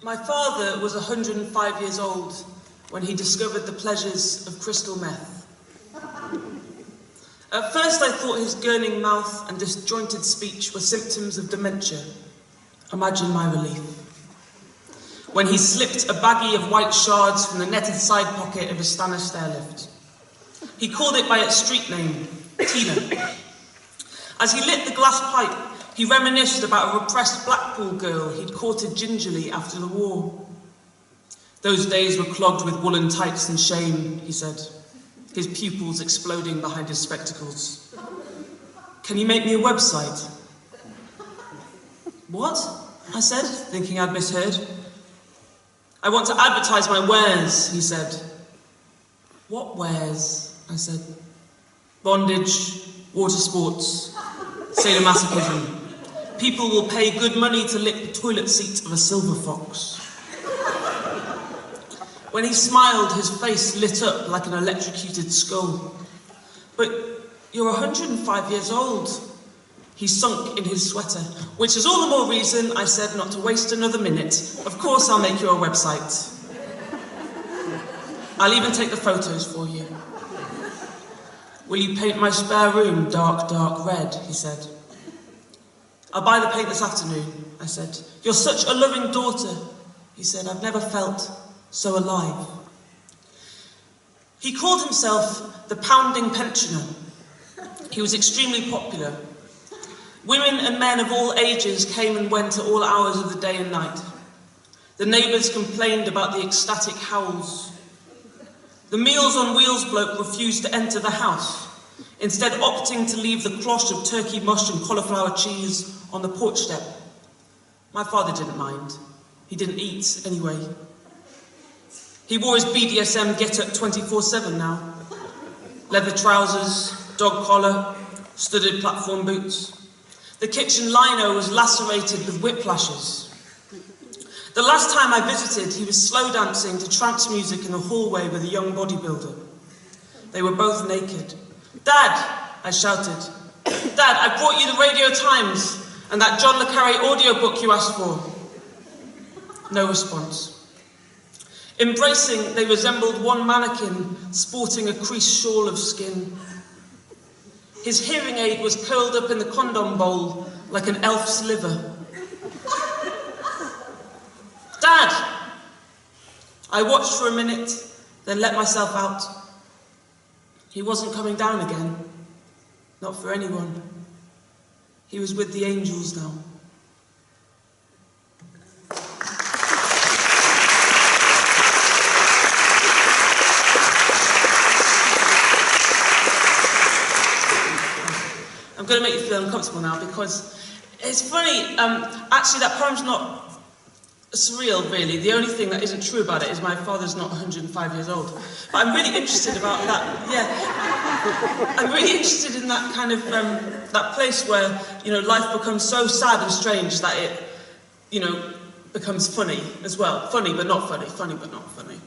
My father was 105 years old when he discovered the pleasures of crystal meth. At first I thought his gurning mouth and disjointed speech were symptoms of dementia. Imagine my relief when he slipped a baggie of white shards from the netted side pocket of his Spanish stairlift. He called it by its street name, Tina. As he lit the glass pipe, he reminisced about a repressed Blackpool girl he'd courted gingerly after the war. Those days were clogged with woolen tights and shame, he said, his pupils exploding behind his spectacles. Can you make me a website? What? I said, thinking I'd misheard. I want to advertise my wares, he said. What wares? I said. Bondage, water sports, sadomasochism. People will pay good money to lick the toilet seat of a silver fox. When he smiled, his face lit up like an electrocuted skull. But you're 105 years old. He sunk in his sweater, which is all the more reason, I said, not to waste another minute. Of course I'll make you a website. I'll even take the photos for you. Will you paint my spare room dark, dark red, he said. I'll buy the paint this afternoon, I said. You're such a loving daughter, he said. I've never felt so alive. He called himself the Pounding Pensioner. He was extremely popular. Women and men of all ages came and went at all hours of the day and night. The neighbours complained about the ecstatic howls. The Meals on Wheels bloke refused to enter the house, instead opting to leave the cloche of turkey mush and cauliflower cheese on the porch step. My father didn't mind. He didn't eat anyway. He wore his BDSM get-up 24/7 now. Leather trousers, dog collar, studded platform boots. The kitchen lino was lacerated with whiplashes. The last time I visited, he was slow dancing to trance music in the hallway with a young bodybuilder. They were both naked. Dad, I shouted. Dad, I brought you the Radio Times and that John le Carré audiobook you asked for. No response. Embracing, they resembled one mannequin sporting a creased shawl of skin. His hearing aid was curled up in the condom bowl like an elf's liver. Dad! I watched for a minute, then let myself out. He wasn't coming down again. Not for anyone. He was with the angels now. I'm going to make you feel uncomfortable now because it's funny, actually that poem's not surreal really. The only thing that isn't true about it is my father's not 105 years old. But I'm really interested about that, yeah. I'm really interested in that kind of, that place where, you know, life becomes so sad and strange that it, you know, becomes funny as well. Funny but not funny, funny but not funny.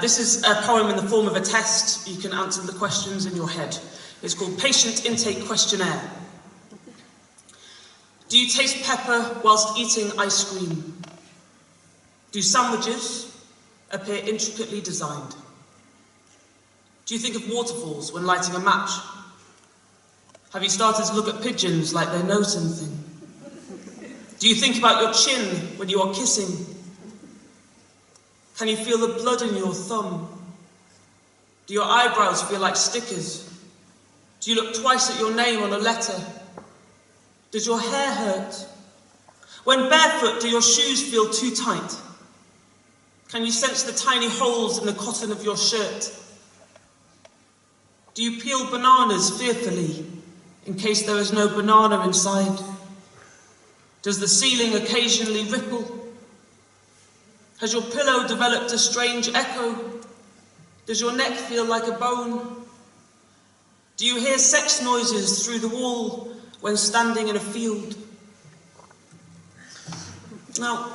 This is a poem in the form of a test. You can answer the questions in your head. It's called Patient Intake Questionnaire. Do you taste pepper whilst eating ice cream? Do sandwiches appear intricately designed? Do you think of waterfalls when lighting a match? Have you started to look at pigeons like they know something? Do you think about your chin when you are kissing? Can you feel the blood in your thumb? Do your eyebrows feel like stickers? Do you look twice at your name on a letter? Does your hair hurt? When barefoot, do your shoes feel too tight? Can you sense the tiny holes in the cotton of your shirt? Do you peel bananas fearfully, in case there is no banana inside? Does the ceiling occasionally ripple? Has your pillow developed a strange echo? Does your neck feel like a bone? Do you hear sex noises through the wall when standing in a field? Now,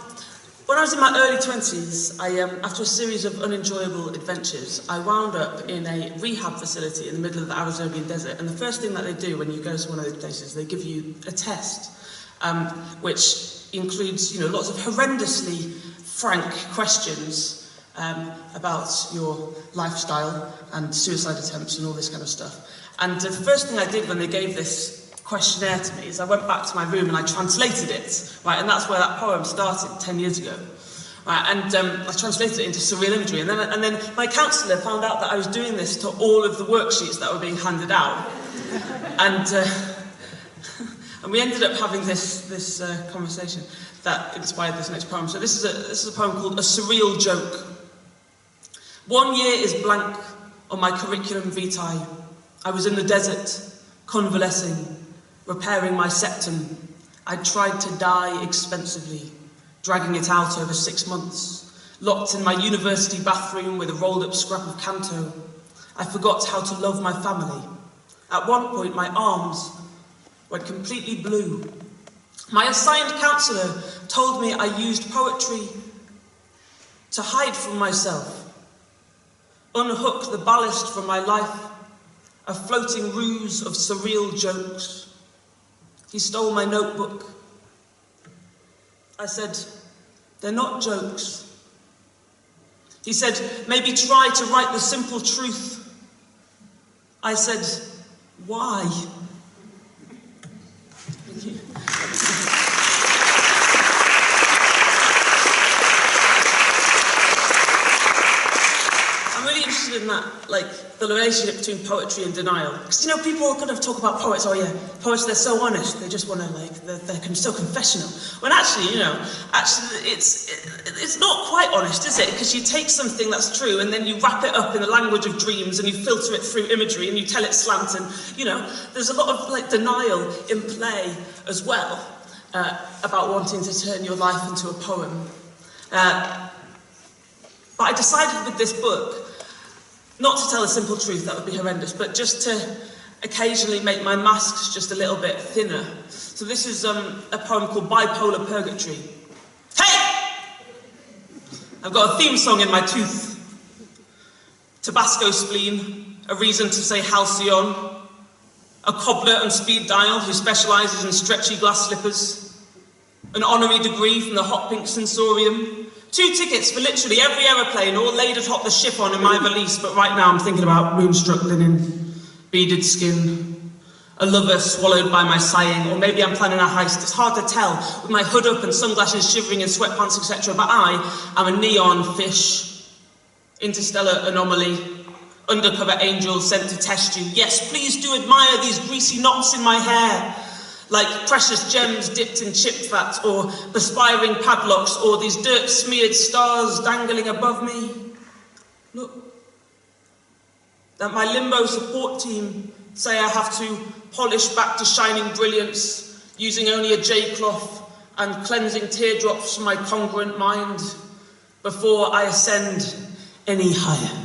when I was in my early 20s, after a series of unenjoyable adventures, I wound up in a rehab facility in the middle of the Amazonian desert. And the first thing that they do when you go to one of those places, they give you a test, which includes, you know, lots of horrendously frank questions about your lifestyle and suicide attempts and all this kind of stuff. And the first thing I did when they gave this questionnaire to me is I went back to my room and I translated it, right? And that's where that poem started 10 years ago. Right, and I translated it into surreal imagery, and then my counsellor found out that I was doing this to all of the worksheets that were being handed out, and we ended up having this conversation that inspired this next poem. So this is a poem called A Surreal Joke. 1 year is blank on my curriculum vitae. I was in the desert, convalescing, repairing my septum. I tried to die expensively, dragging it out over 6 months, locked in my university bathroom with a rolled-up scrap of Canto. I forgot how to love my family. At one point, my arms went completely blue. My assigned counsellor told me I used poetry to hide from myself, unhook the ballast from my life, a floating ruse of surreal jokes. He stole my notebook. I said, they're not jokes. He said, maybe try to write the simple truth. I said, why? I'm really interested in that, like, the relationship between poetry and denial. Because, you know, people kind of talk about poets, oh yeah, poets, they're so honest, they just want to, like, they're so confessional. When actually, you know, it's not quite honest, is it? Because you take something that's true and then you wrap it up in the language of dreams and you filter it through imagery and you tell it slant, and, you know, there's a lot of, like, denial in play as well, about wanting to turn your life into a poem. But I decided with this book not to tell a simple truth, that would be horrendous, but just to occasionally make my masks just a little bit thinner. So this is a poem called Bipolar Purgatory. Hey! I've got a theme song in my tooth. Tabasco spleen, a reason to say halcyon, a cobbler on speed dial who specialises in stretchy glass slippers, an honorary degree from the hot pink sensorium, 2 tickets for literally every aeroplane, all laid atop the chiffon in my valise, but right now I'm thinking about moonstruck linen, beaded skin, a lover swallowed by my sighing, or maybe I'm planning a heist. It's hard to tell, with my hood up and sunglasses shivering in sweatpants, etc. But I am a neon fish, interstellar anomaly, undercover angel sent to test you. Yes, please do admire these greasy knots in my hair, like precious gems dipped in chip fat, or perspiring padlocks, or these dirt-smeared stars dangling above me. Look, that my limbo support team say I have to polish back to shining brilliance, using only a J-cloth and cleansing teardrops from my congruent mind before I ascend any higher.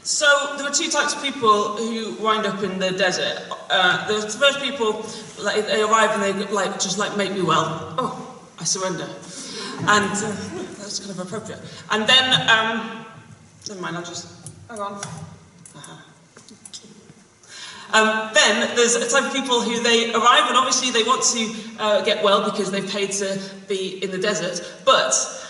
So there are 2 types of people who wind up in the desert. The first people, like, they arrive and they just make me well. Oh, I surrender, and that's kind of appropriate. And then, never mind. I'll just hang on. Then there's a type of people who they arrive and obviously they want to get well because they've paid to be in the desert, but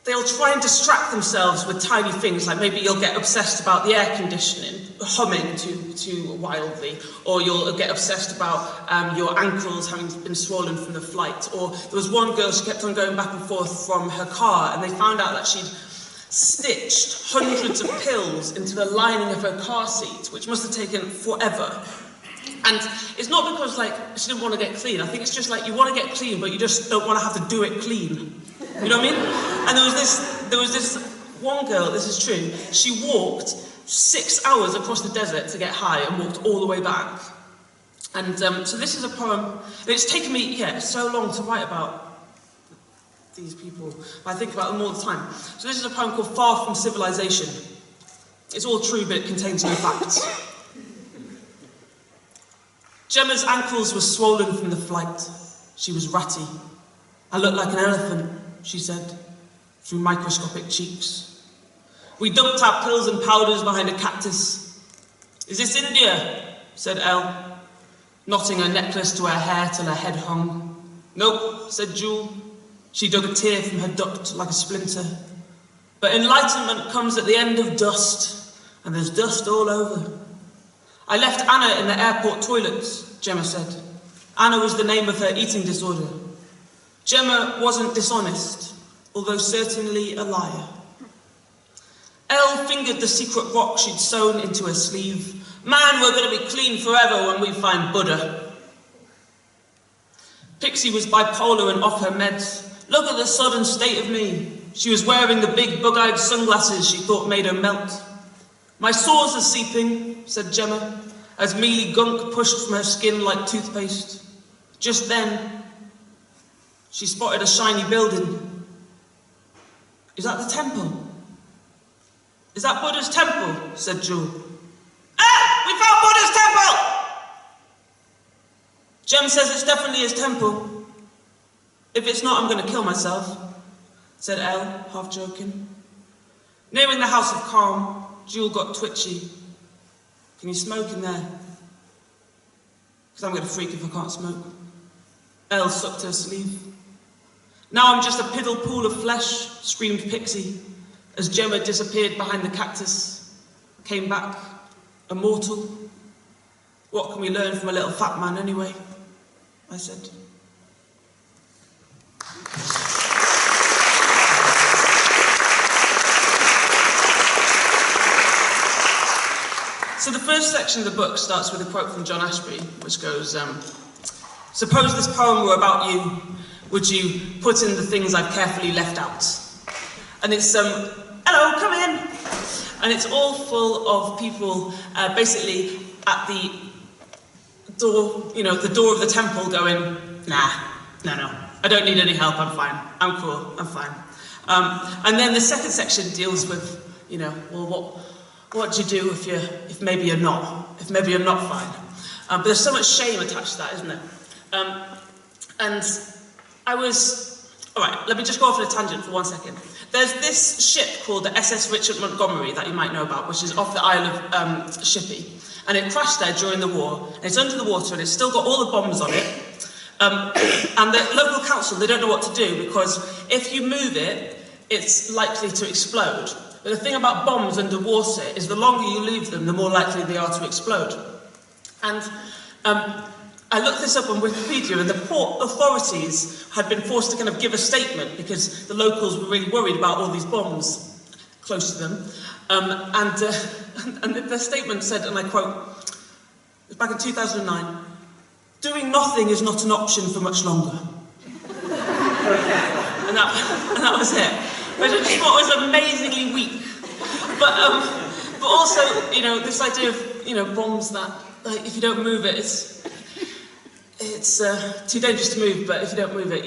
they'll try and distract themselves with tiny things, like maybe you'll get obsessed about the air conditioning, humming too wildly, or you'll get obsessed about your ankles having been swollen from the flight. Or there was one girl, she kept on going back and forth from her car, and they found out that she'd stitched hundreds of pills into the lining of her car seat, which must have taken forever. And it's not because, like, she didn't want to get clean. I think it's just like you want to get clean, but you just don't want to have to do it clean. You know what I mean? And there was this one girl, this is true, she walked 6 hours across the desert to get high and walked all the way back. And so this is a poem, and it's taken me, so long to write about these people. I think about them all the time. So this is a poem called Far From Civilization. It's all true, but it contains no facts. Gemma's ankles were swollen from the flight. She was ratty. I looked like an elephant, she said, through microscopic cheeks. We dumped our pills and powders behind a cactus. "Is this India?" said Elle, knotting her necklace to her hair till her head hung. "Nope," said Jewel. She dug a tear from her duct like a splinter. "But enlightenment comes at the end of dust, and there's dust all over." "I left Anna in the airport toilets," Gemma said. Anna was the name of her eating disorder. Gemma wasn't dishonest, although certainly a liar. Elle fingered the secret rock she'd sewn into her sleeve. "Man, we're going to be clean forever when we find Buddha." Pixie was bipolar and off her meds. "Look at the sudden state of me." She was wearing the big bug-eyed sunglasses she thought made her melt. "My sores are seeping," said Gemma, as mealy gunk pushed from her skin like toothpaste. Just then, she spotted a shiny building. "Is that the temple?" "Is that Buddha's temple?" said Jewel. "Ah! We found Buddha's temple!" "Jem says it's definitely his temple. If it's not, I'm going to kill myself," said Elle, half joking. Nearing the House of Calm, Jewel got twitchy. "Can you smoke in there?" "Because I'm going to freak if I can't smoke." Elle sucked her sleeve. "Now I'm just a piddle pool of flesh," screamed Pixie, as Gemma disappeared behind the cactus, came back, immortal. "What can we learn from a little fat man anyway?" I said. So the first section of the book starts with a quote from John Ashbery, which goes, "Suppose this poem were about you, would you put in the things I've carefully left out?" And it's, "Hello, come in." And it's all full of people basically at the door, the door of the temple going, "Nah, no, I don't need any help, I'm fine, I'm cool, I'm fine." And then the second section deals with, well, what do you do if maybe you're not fine? But there's so much shame attached to that, isn't there? And I was, all right, let me just go off on a tangent for 1 second. There's this ship called the Ss Richard Montgomery that you might know about, which is off the Isle of Shippey. And it crashed there during the war, and it's under the water, and it's still got all the bombs on it. And the local council, they don't know what to do, because if you move it, it's likely to explode. But the thing about bombs underwater is the longer you leave them, the more likely they are to explode. And I looked this up on Wikipedia, and the port authorities had been forced to kind of give a statement because the locals were really worried about all these bombs close to them. And the statement said, and I quote, it was back in 2009, "Doing nothing is not an option for much longer." and that was it. Which I just thought was amazingly weak. But also, this idea of, bombs that, like, if you don't move it, it's too dangerous to move, but if you don't move it,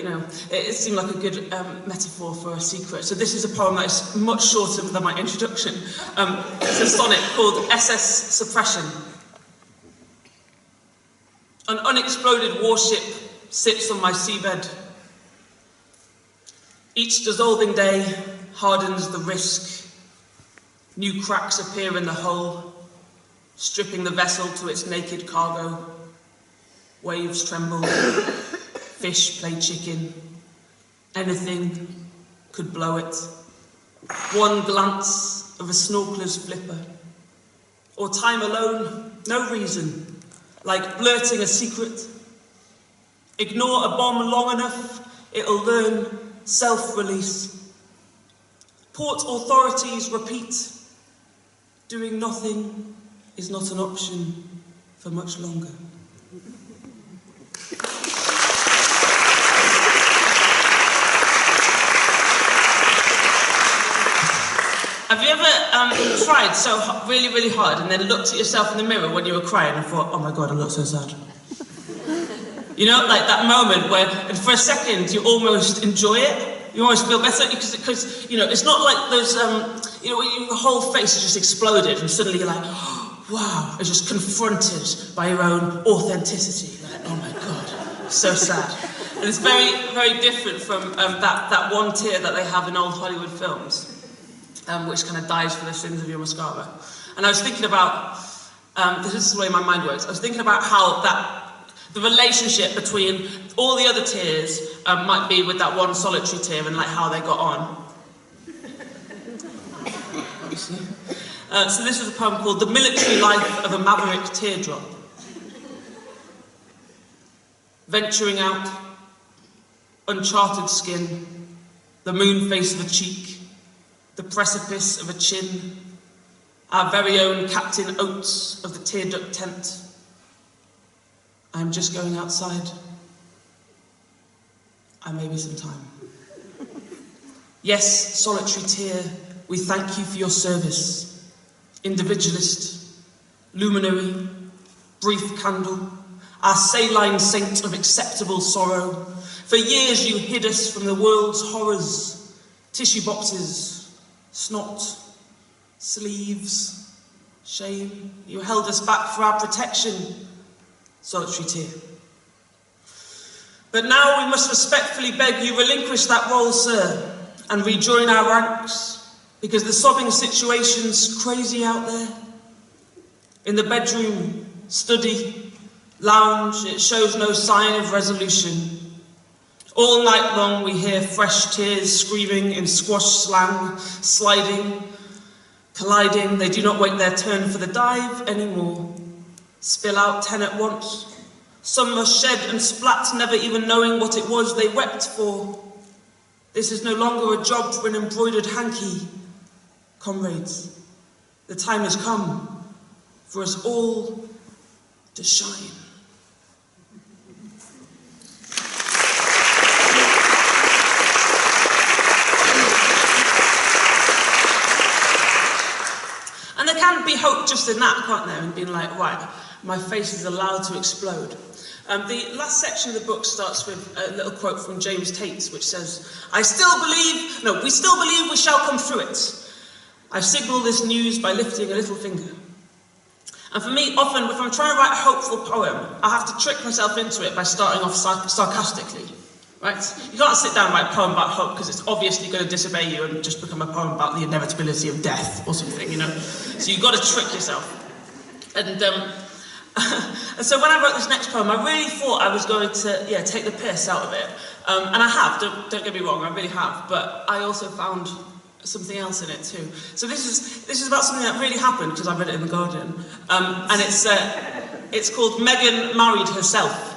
it seemed like a good metaphor for a secret. So this is a poem that is much shorter than my introduction. It's a sonnet called SS Suppression. An unexploded warship sits on my seabed. Each dissolving day hardens the risk. New cracks appear in the hull, stripping the vessel to its naked cargo. Waves tremble, fish play chicken. Anything could blow it. One glance of a snorkeler's flipper. Or time alone, no reason, like blurting a secret. Ignore a bomb long enough, it'll learn self-release. Port authorities repeat, doing nothing is not an option for much longer. Have you ever tried so really, really hard and then looked at yourself in the mirror when you were crying and thought, "Oh my God, I look so sad"? Like that moment where, and for a second, you almost enjoy it. You almost feel better because it's not like those, when your whole face has just exploded and suddenly you're like, oh, wow, you're just confronted by your own authenticity. Like, oh my God, so sad. And it's very, very different from that one tear that they have in old Hollywood films. which kind of dies for the sins of your mascara. And I was thinking about, this is the way my mind works, I was thinking about how the relationship between all the other tears might be with that one solitary tear and like how they got on. So this was a poem called The Military Life of a Maverick Teardrop. Venturing out, uncharted skin, the moon face of a cheek, the precipice of a chin, our very own Captain Oates of the tear duct tent. I am just going outside. I may be some time. Yes, solitary tear, we thank you for your service. Individualist, luminary, brief candle, our saline saint of acceptable sorrow. For years you hid us from the world's horrors, tissue boxes, snot, sleeves, shame. You held us back for our protection, solitary tear. But now we must respectfully beg you relinquish that role, sir, and rejoin our ranks, because the sobbing situation's crazy out there. In the bedroom, study, lounge, it shows no sign of resolution. All night long we hear fresh tears screaming in squash slang, sliding, colliding. They do not wait their turn for the dive anymore. Spill out 10 at once. Some must shed and splat, never even knowing what it was they wept for. This is no longer a job for an embroidered hanky. Comrades, the time has come for us all to shine. And there can be hope just in that, can't there? And being like, right, my face is allowed to explode. The last section of the book starts with a little quote from James Tate, which says, we still believe we shall come through it. I signal this news by lifting a little finger. And for me, often, if I'm trying to write a hopeful poem, I have to trick myself into it by starting off sarcastically, right? You can't sit down and write a poem about hope because it's obviously going to disobey you and just become a poem about the inevitability of death or something, you know? So you've got to trick yourself. And so when I wrote this next poem, I really thought I was going to, take the piss out of it. And I have, don't get me wrong, I really have. But I also found something else in it too. So this is about something that really happened because I read it in The Guardian, and it's called Meghan Married Herself.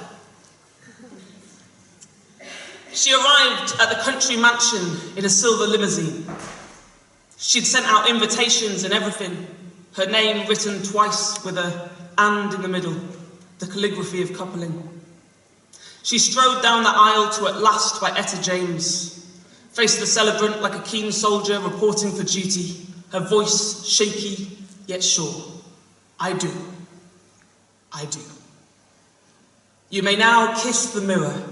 She arrived at the country mansion in a silver limousine. She'd sent out invitations and everything, her name written twice with a "and" in the middle, the calligraphy of coupling. She strode down the aisle to At Last by Etta James, faced the celebrant like a keen soldier reporting for duty, her voice shaky yet sure. I do. You may now kiss the mirror.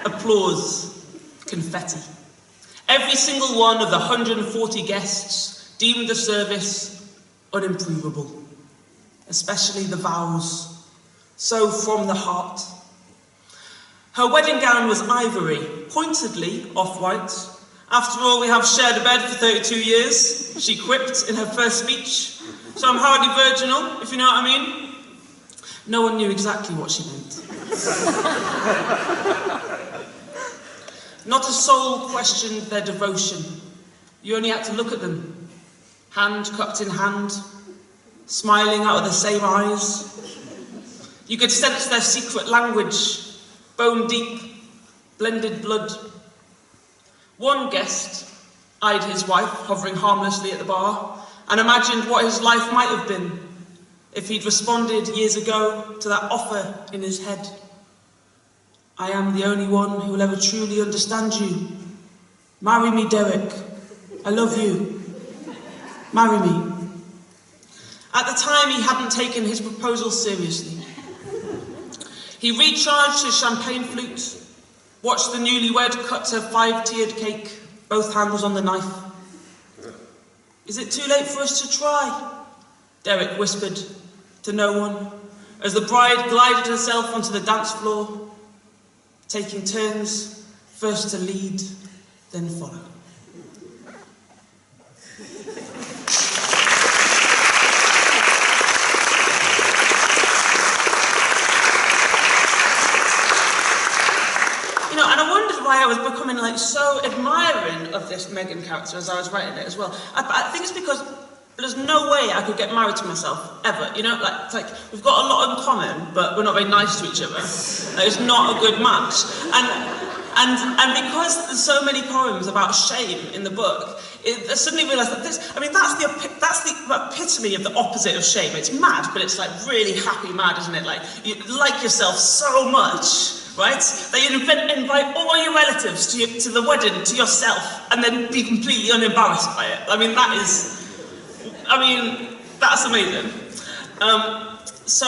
Applause, confetti. Every single one of the 140 guests deemed the service unimprovable, especially the vows, so from the heart. Her wedding gown was ivory, pointedly off-white. After all, we have shared a bed for 32 years, she quipped in her first speech. So I'm hardly virginal, if you know what I mean. No one knew exactly what she meant. Not a soul questioned their devotion. You only had to look at them, hand cupped in hand, smiling out of the same eyes. You could sense their secret language, bone deep, blended blood. One guest eyed his wife hovering harmlessly at the bar and imagined what his life might have been if he'd responded years ago to that offer in his head. I am the only one who will ever truly understand you. Marry me, Derek. I love you. Marry me. At the time, he hadn't taken his proposal seriously. He recharged his champagne flute, watched the newlywed cut her 5-tiered cake, both hands on the knife. Is it too late for us to try? Derek whispered to no one as the bride glided herself onto the dance floor, taking turns, first to lead, then follow. like so admiring of this Megan character as I was writing it as well. I think it's because there's no way I could get married to myself, ever. You know, like, it's like, we've got a lot in common, but we're not very nice to each other. Like, it's not a good match. And because there's so many poems about shame in the book, I suddenly realised that this, I mean, that's the epitome of the opposite of shame. It's mad, but it's like really happy mad, isn't it? Like, you like yourself so much, right? That you invite all your relatives to the wedding, to yourself, and then be completely unembarrassed by it. I mean, that's amazing. So,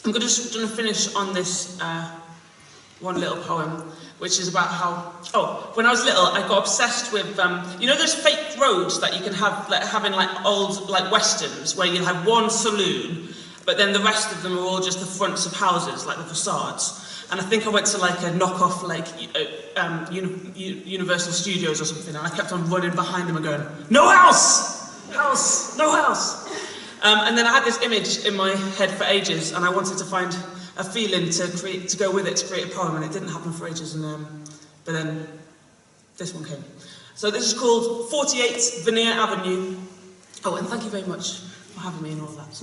I'm just going to finish on this one little poem, which is about how, when I was little, I got obsessed with, you know those fake roads that you can have, like, having like old, like westerns, where you have one saloon, but then the rest of them are all just the fronts of houses, like the facades. And I think I went to like a knockoff, like, Universal Studios or something, and I kept on running behind them and going, no house! House! No house! And then I had this image in my head for ages, and I wanted to find a feeling to go with it, to create a poem, and it didn't happen for ages, but then this one came. So this is called 48 Venire Avenue. Oh, and thank you very much for having me and all that.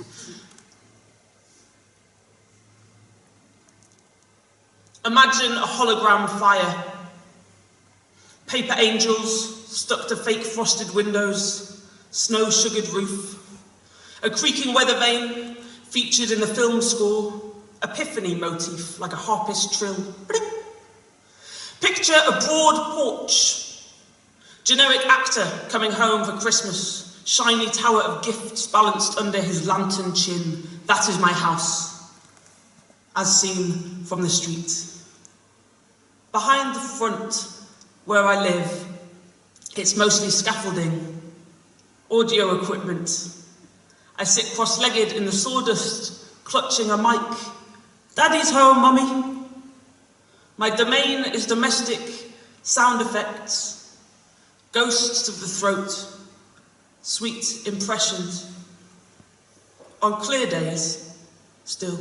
Imagine a hologram fire. Paper angels stuck to fake frosted windows, snow-sugared roof. A creaking weather vane featured in the film score. Epiphany motif, like a harpist trill. Bling. Picture a broad porch. Generic actor coming home for Christmas. Shiny tower of gifts balanced under his lantern chin. That is my house, as seen from the street. Behind the front, where I live, it's mostly scaffolding, audio equipment. I sit cross-legged in the sawdust, clutching a mic. Daddy's home, Mummy. My domain is domestic sound effects, ghosts of the throat, sweet impressions. On clear days, still,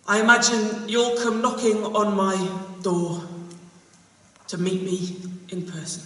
I imagine you'll come knocking on my door to meet me in person.